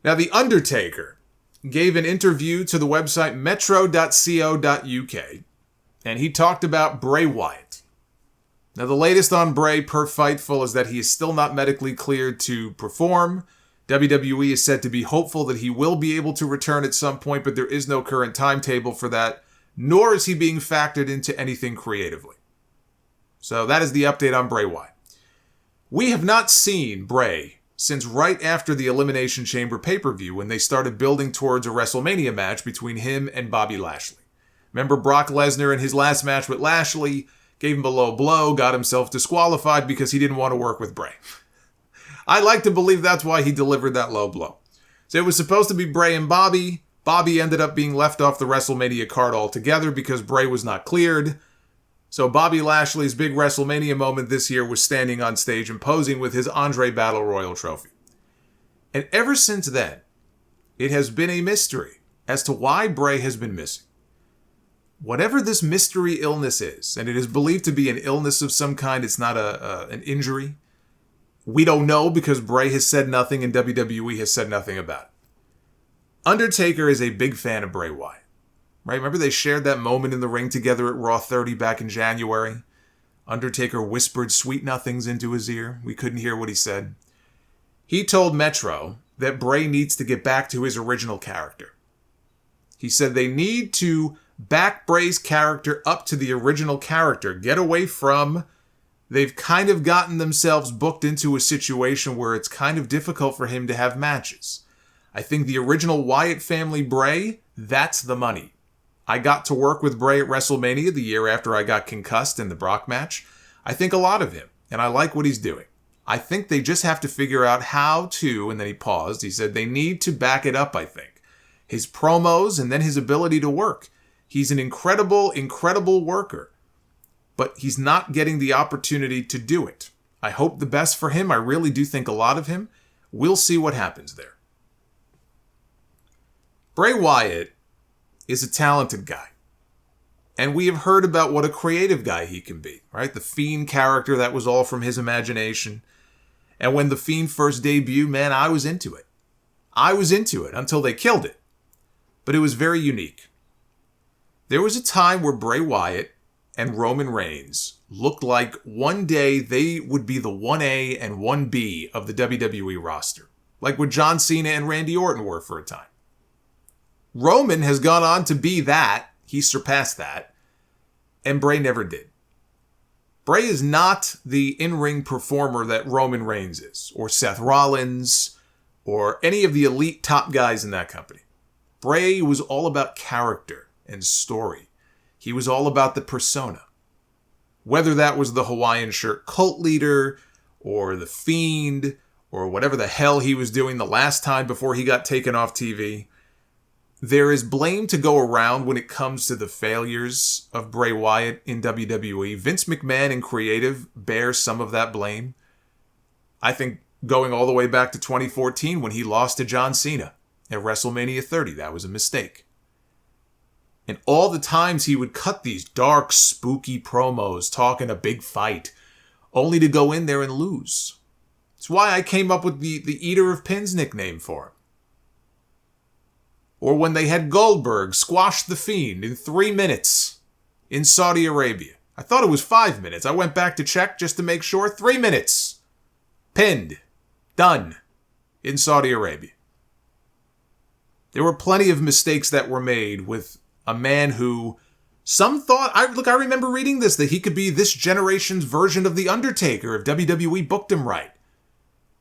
Now, The Undertaker gave an interview to the website metro.co.uk, and he talked about Bray Wyatt. Now, the latest on Bray per Fightful is that he is still not medically cleared to perform. WWE is said to be hopeful that he will be able to return at some point, but there is no current timetable for that, nor is he being factored into anything creatively. So that is the update on Bray Wyatt. We have not seen Bray since right after the Elimination Chamber pay-per-view when they started building towards a WrestleMania match between him and Bobby Lashley. Remember Brock Lesnar in his last match with Lashley gave him a low blow, got himself disqualified because he didn't want to work with Bray. I like to believe that's why he delivered that low blow. So it was supposed to be Bray and Bobby. Bobby ended up being left off the WrestleMania card altogether because Bray was not cleared. So Bobby Lashley's big WrestleMania moment this year was standing on stage and posing with his Andre Battle Royal trophy. And ever since then, it has been a mystery as to why Bray has been missing. Whatever this mystery illness is, and it is believed to be an illness of some kind, it's not an injury. We don't know because Bray has said nothing and WWE has said nothing about it. Undertaker is a big fan of Bray Wyatt. Right? Remember they shared that moment in the ring together at Raw 30 back in January? Undertaker whispered sweet nothings into his ear. We couldn't hear what he said. He told Metro that Bray needs to get back to his original character. He said they need to back Bray's character up to the original character. Get away from... They've kind of gotten themselves booked into a situation where it's kind of difficult for him to have matches. I think the original Wyatt Family Bray, that's the money. I got to work with Bray at WrestleMania the year after I got concussed in the Brock match. I think a lot of him, and I like what he's doing. I think they just have to figure out how to, and then he paused. He said they need to back it up, I think. His promos and then his ability to work. He's an incredible, incredible worker, but he's not getting the opportunity to do it. I hope the best for him. I really do think a lot of him. We'll see what happens there. Bray Wyatt is a talented guy. And we have heard about what a creative guy he can be, right? The Fiend character, that was all from his imagination. And when The Fiend first debuted, man, I was into it. I was into it until they killed it. But it was very unique. There was a time where Bray Wyatt and Roman Reigns looked like one day they would be the 1A and 1B of the WWE roster. Like what John Cena and Randy Orton were for a time. Roman has gone on to be that. He surpassed that. And Bray never did. Bray is not the in-ring performer that Roman Reigns is, or Seth Rollins, or any of the elite top guys in that company. Bray was all about character and story. He was all about the persona. Whether that was the Hawaiian shirt cult leader, or the Fiend, or whatever the hell he was doing the last time before he got taken off TV. There is blame to go around when it comes to the failures of Bray Wyatt in WWE. Vince McMahon in creative bears some of that blame. I think going all the way back to 2014 when he lost to John Cena at WrestleMania 30, that was a mistake. And all the times he would cut these dark, spooky promos talking a big fight, only to go in there and lose. That's why I came up with the Eater of Pins nickname for him. Or when they had Goldberg squash the Fiend in 3 minutes in Saudi Arabia. I thought it was 5 minutes. I went back to check just to make sure. 3 minutes. Pinned. Done. In Saudi Arabia. There were plenty of mistakes that were made with a man who some thought, I remember reading this, that he could be this generation's version of The Undertaker if WWE booked him right.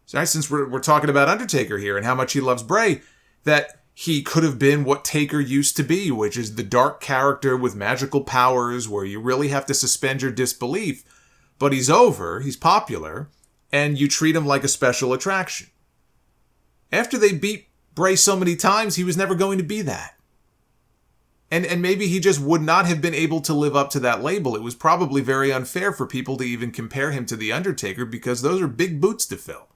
So since we're talking about Undertaker here and how much he loves Bray, that he could have been what Taker used to be, which is the dark character with magical powers where you really have to suspend your disbelief. But he's over, he's popular, and you treat him like a special attraction. After they beat Bray so many times, he was never going to be that. And maybe he just would not have been able to live up to that label. It was probably very unfair for people to even compare him to The Undertaker because those are big boots to fill.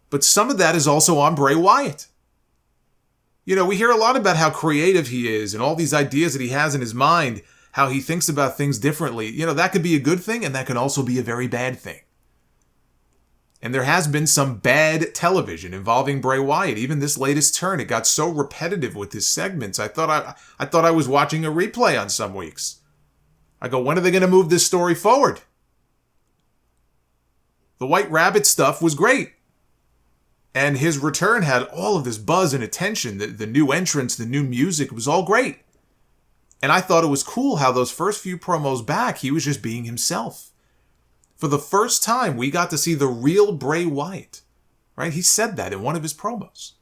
But some of that is also on Bray Wyatt. You know, we hear a lot about how creative he is and all these ideas that he has in his mind, how he thinks about things differently. You know, that could be a good thing and that could also be a very bad thing. And there has been some bad television involving Bray Wyatt. Even this latest turn, it got so repetitive with his segments. I thought I was watching a replay on some weeks. I go, when are they going to move this story forward? The White Rabbit stuff was great. And his return had all of this buzz and attention. The new entrance, the new music, was all great. And I thought it was cool how those first few promos back, he was just being himself. For the first time, we got to see the real Bray Wyatt, right? He said that in one of his promos.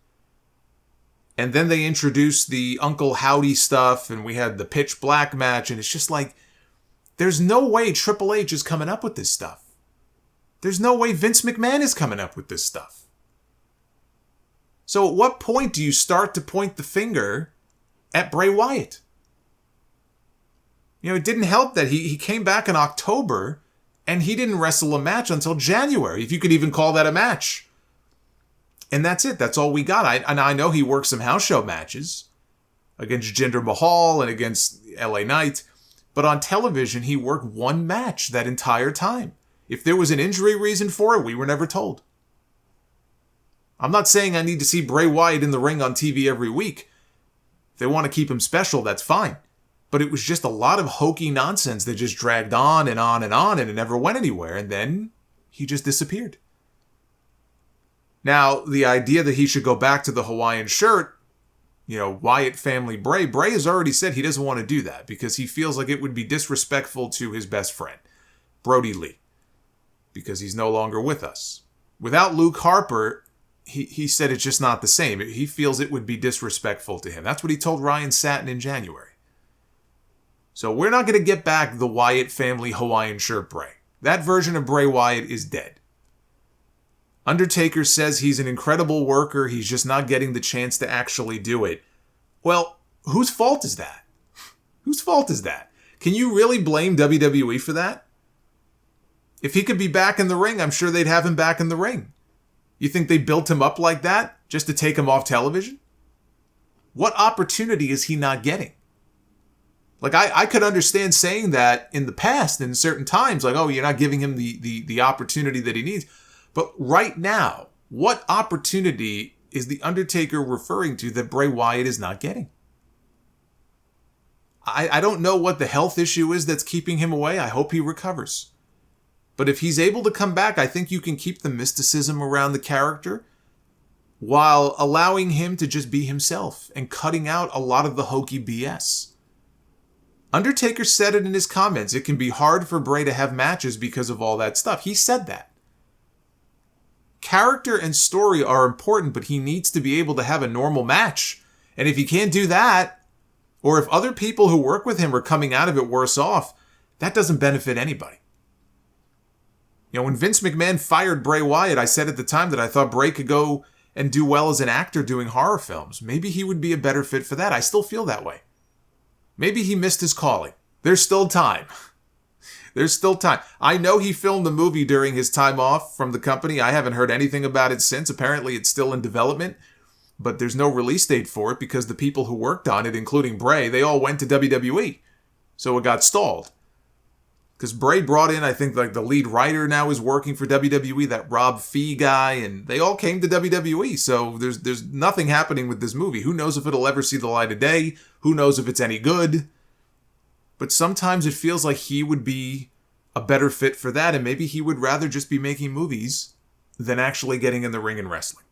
And then they introduced the Uncle Howdy stuff, and we had the Pitch Black match, and it's just like, there's no way Triple H is coming up with this stuff. There's no way Vince McMahon is coming up with this stuff. So at what point do you start to point the finger at Bray Wyatt? You know, it didn't help that he came back in October and he didn't wrestle a match until January, if you could even call that a match. And that's it. That's all we got. I know he worked some house show matches against Jinder Mahal and against LA Knight, but on television, he worked one match that entire time. If there was an injury reason for it, we were never told. I'm not saying I need to see Bray Wyatt in the ring on TV every week. If they want to keep him special, that's fine. But it was just a lot of hokey nonsense that just dragged on and on and on, and it never went anywhere. And then he just disappeared. Now, the idea that he should go back to the Hawaiian shirt, you know, Wyatt Family Bray has already said he doesn't want to do that because he feels like it would be disrespectful to his best friend, Brody Lee, because he's no longer with us. Without Luke Harper, he said it's just not the same. He feels it would be disrespectful to him. That's what he told Ryan Satin in January. So we're not going to get back the Wyatt Family Hawaiian shirt Bray. That version of Bray Wyatt is dead. Undertaker says he's an incredible worker. He's just not getting the chance to actually do it. Well, whose fault is that? Whose fault is that? Can you really blame WWE for that? If he could be back in the ring, I'm sure they'd have him back in the ring. You think they built him up like that just to take him off television? What opportunity is he not getting? Like, I could understand saying that in the past, in certain times, like, oh, you're not giving him the opportunity that he needs. But right now, what opportunity is The Undertaker referring to that Bray Wyatt is not getting? I don't know what the health issue is that's keeping him away. I hope he recovers. But if he's able to come back, I think you can keep the mysticism around the character while allowing him to just be himself and cutting out a lot of the hokey BS. Undertaker said it in his comments. It can be hard for Bray to have matches because of all that stuff. He said that. Character and story are important, but he needs to be able to have a normal match. And if he can't do that, or if other people who work with him are coming out of it worse off, that doesn't benefit anybody. You know, when Vince McMahon fired Bray Wyatt, I said at the time that I thought Bray could go and do well as an actor doing horror films. Maybe he would be a better fit for that. I still feel that way. Maybe he missed his calling. There's still time. There's still time. I know he filmed the movie during his time off from the company. I haven't heard anything about it since. Apparently it's still in development, but there's no release date for it because the people who worked on it, including Bray, they all went to WWE. So it got stalled. Because Bray brought in, I think, like the lead writer now is working for WWE, that Rob Fee guy, and they all came to WWE. So there's nothing happening with this movie. Who knows if it'll ever see the light of day? Who knows if it's any good? But sometimes it feels like he would be a better fit for that, and maybe he would rather just be making movies than actually getting in the ring and wrestling.